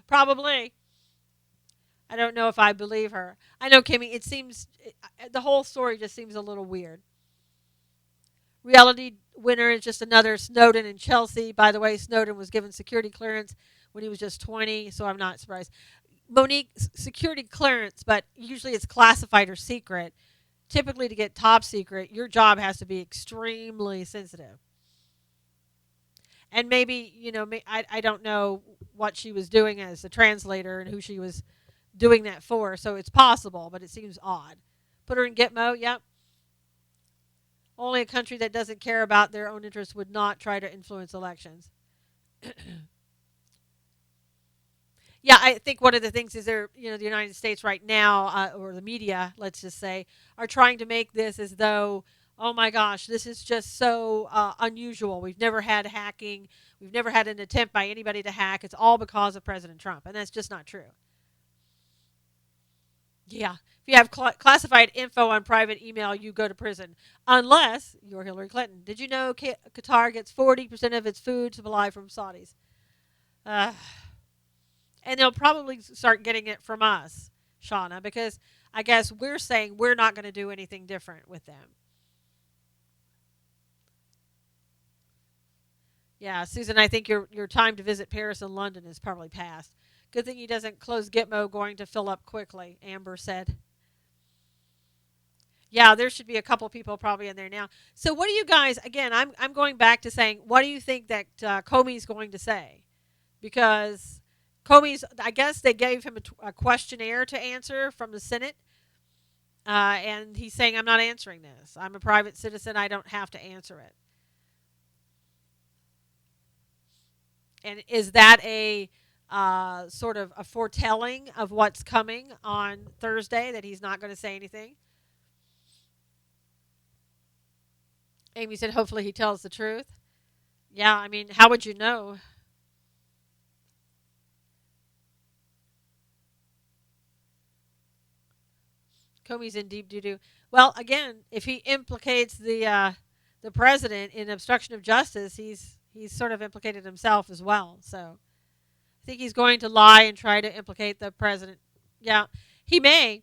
Speaker 1: probably. I don't know if I believe her. I know, Kimmy. It seems the whole story just seems a little weird. Reality winner is just another Snowden in Chelsea. By the way, Snowden was given security clearance when he was just 20, so I'm not surprised. Monique, security clearance, but usually it's classified or secret. Typically, to get top secret, your job has to be extremely sensitive. And maybe, I don't know what she was doing as a translator and who she was doing that for, so it's possible, but it seems odd. Put her in Gitmo, yep. Only a country that doesn't care about their own interests would not try to influence elections. Yeah, I think one of the things is the United States right now, or the media, let's just say, are trying to make this as though, oh my gosh, this is just so unusual. We've never had hacking. We've never had an attempt by anybody to hack. It's all because of President Trump, and that's just not true. Yeah. If you have classified info on private email, you go to prison. Unless you're Hillary Clinton. Did you know Qatar gets 40% of its food supply from Saudis? Uh, and they'll probably start getting it from us, Shauna, because I guess we're saying we're not going to do anything different with them. Yeah, Susan, I think your time to visit Paris and London is probably past. Good thing he doesn't close Gitmo going to fill up quickly, Amber said. Yeah, there should be a couple people probably in there now. So, what do you guys? Again, I'm going back to saying, what do you think that Comey's going to say? Because Comey's, I guess they gave him a questionnaire to answer from the Senate, and he's saying, I'm not answering this. I'm a private citizen. I don't have to answer it. And is that a sort of a foretelling of what's coming on Thursday? That he's not going to say anything? Amy said, hopefully he tells the truth. Yeah, I mean, how would you know? Comey's in deep doo doo. Well, again, if he implicates the president in obstruction of justice, he's sort of implicated himself as well. So I think he's going to lie and try to implicate the president. Yeah, he may.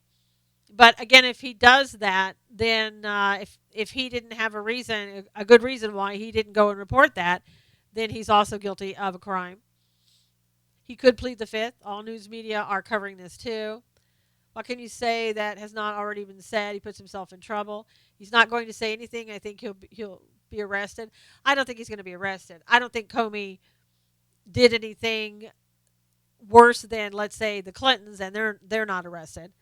Speaker 1: But again, if he does that, then if he didn't have a reason, a good reason why he didn't go and report that, then he's also guilty of a crime. He could plead the fifth. All news media are covering this too. What can you say that has not already been said? He puts himself in trouble. He's not going to say anything. I think he'll be arrested. I don't think he's going to be arrested. I don't think Comey did anything worse than, let's say, the Clintons, and they're not arrested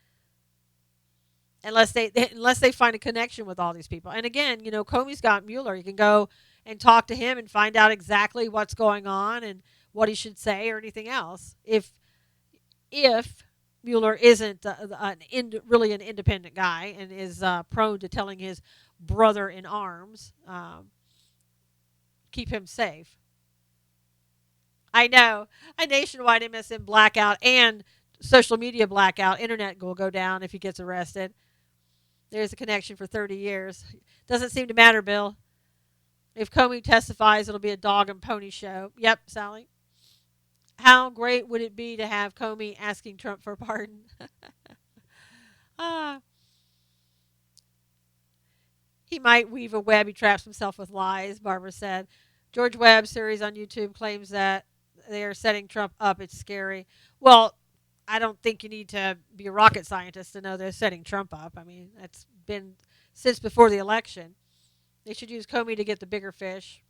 Speaker 1: unless they find a connection with all these people. And again, Comey's got Mueller. You can go and talk to him and find out exactly what's going on and what he should say or anything else. If Mueller isn't really an independent guy and is prone to telling his brother in arms, keep him safe. I know. A nationwide MSN blackout and social media blackout. Internet will go down if he gets arrested. There's a connection for 30 years. Doesn't seem to matter, Bill. If Comey testifies, it'll be a dog and pony show. Yep, Sally. How great would it be to have Comey asking Trump for a pardon? ah, he might weave a web. He traps himself with lies, Barbara said. George Webb series on YouTube claims that they are setting Trump up. It's scary. Well, I don't think you need to be a rocket scientist to know they're setting Trump up. I mean, that's been since before the election. They should use Comey to get the bigger fish.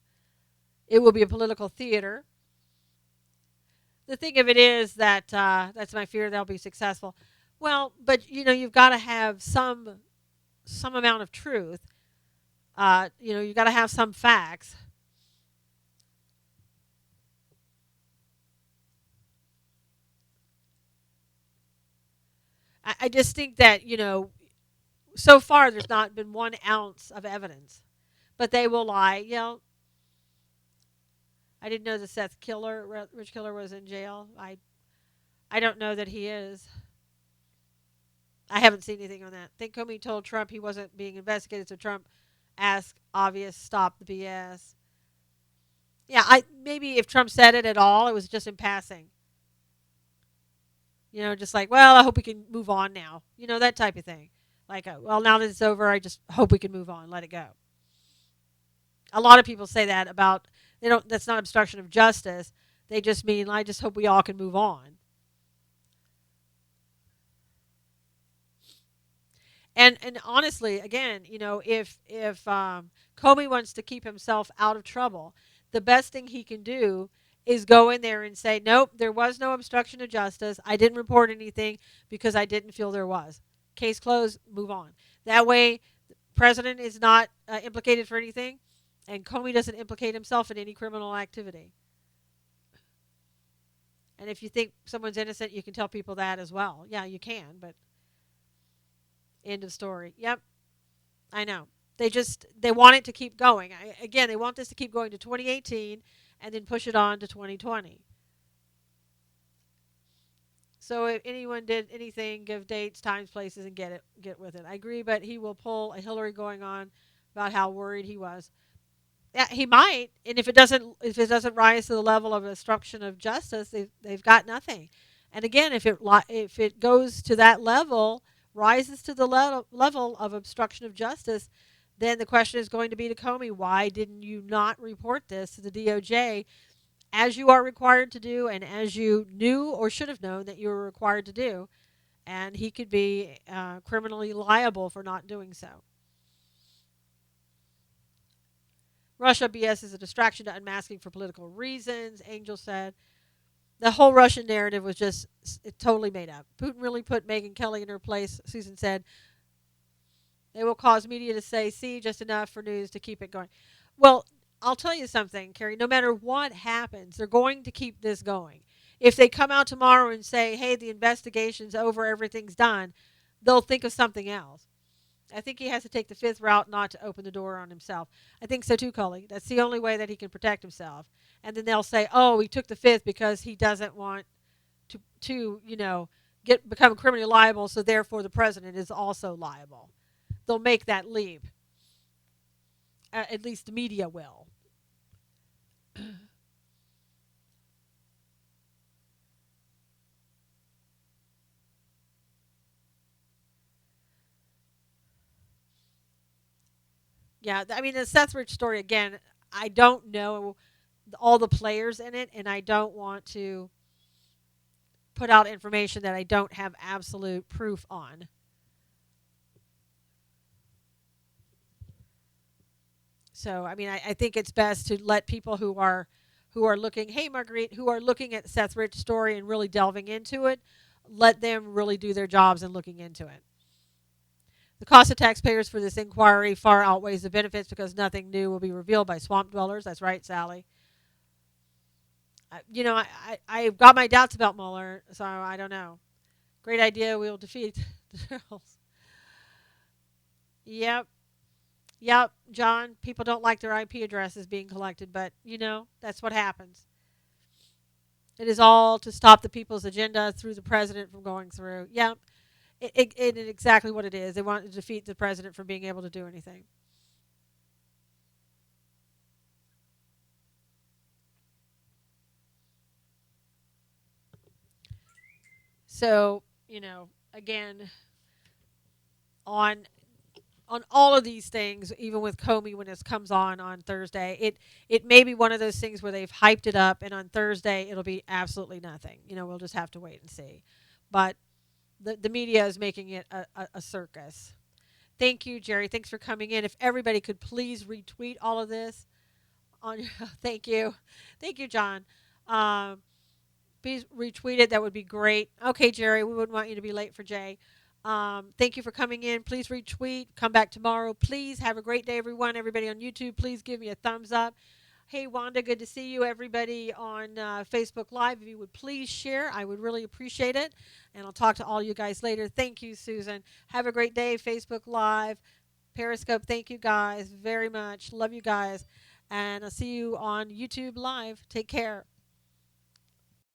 Speaker 1: It will be a political theater. The thing of it is that that's my fear they'll be successful. Well, but you've got to have some amount of truth. You've got to have some facts. I just think that So far, there's not been 1 ounce of evidence, but they will lie. I didn't know the Seth Killer, Rich Killer, was in jail. I don't know that he is. I haven't seen anything on that. I think Comey told Trump he wasn't being investigated, so Trump asked obvious, stop the BS. Yeah, I maybe if Trump said it at all, it was just in passing. Just like, well, I hope we can move on now. That type of thing. Like, well, now that it's over, I just hope we can move on, let it go. A lot of people say that about they don't. That's not obstruction of justice. They just mean I just hope we all can move on. And honestly, again, if Comey wants to keep himself out of trouble, the best thing he can do is go in there and say, nope, there was no obstruction of justice. I didn't report anything because I didn't feel there was. Case closed. Move on. That way, the president is not implicated for anything, and Comey doesn't implicate himself in any criminal activity. And if you think someone's innocent, you can tell people that as well. Yeah, you can, but end of story. Yep. I know. They want it to keep going. Again, they want this to keep going to 2018 and then push it on to 2020. So if anyone did anything, give dates, times, places, and get with it. I agree, but he will pull a Hillary going on about how worried he was. Yeah, he might, and if it doesn't rise to the level of obstruction of justice, they've got nothing. And again, if it goes to that level, rises to the level of obstruction of justice, then the question is going to be to Comey: why didn't you not report this to the DOJ as you are required to do, and as you knew or should have known that you were required to do? And he could be criminally liable for not doing so. Russia BS is a distraction to unmasking for political reasons, Angel said. The whole Russian narrative was just totally made up. Putin really put Megyn Kelly in her place, Susan said. They will cause media to say, see, just enough for news to keep it going. Well, I'll tell you something, Carrie. No matter what happens, they're going to keep this going. If they come out tomorrow and say, hey, the investigation's over, everything's done, they'll think of something else. I think he has to take the fifth route not to open the door on himself. I think so too, Cully. That's the only way that he can protect himself. And then they'll say, oh, he took the fifth because he doesn't want to become criminally liable, so therefore the president is also liable. They'll make that leap. At least the media will. Yeah, I mean, the Seth Rich story, again, I don't know all the players in it, and I don't want to put out information that I don't have absolute proof on. So, I mean, I think it's best to let people who are looking, hey, Marguerite, who are looking at Seth Rich story and really delving into it, let them really do their jobs in looking into it. The cost of taxpayers for this inquiry far outweighs the benefits because nothing new will be revealed by swamp dwellers. That's right, Sally. I've got my doubts about Mueller, so I don't know. Great idea. We'll defeat the Charles. Yep. Yep, John. People don't like their IP addresses being collected, but that's what happens. It is all to stop the people's agenda through the president from going through. Yep. It is exactly what it is. They want to defeat the president from being able to do anything. So, again, on all of these things, even with Comey when this comes on Thursday, it may be one of those things where they've hyped it up, and on Thursday it'll be absolutely nothing. We'll just have to wait and see. But the media is making it a circus. Thank you, Jerry. Thanks for coming in. If everybody could please retweet all of this on, thank you, John. Um, Please retweet it. That would be great. Okay, Jerry, we wouldn't want you to be late for Jay. Thank you for coming in. Please retweet. Come back tomorrow. Please have a great day, everyone. Everybody on YouTube, please give me a thumbs up. Hey, Wanda, good to see you. Everybody on Facebook Live, if you would please share, I would really appreciate it. And I'll talk to all you guys later. Thank you, Susan. Have a great day, Facebook Live. Periscope, thank you guys very much. Love you guys. And I'll see you on YouTube Live. Take care.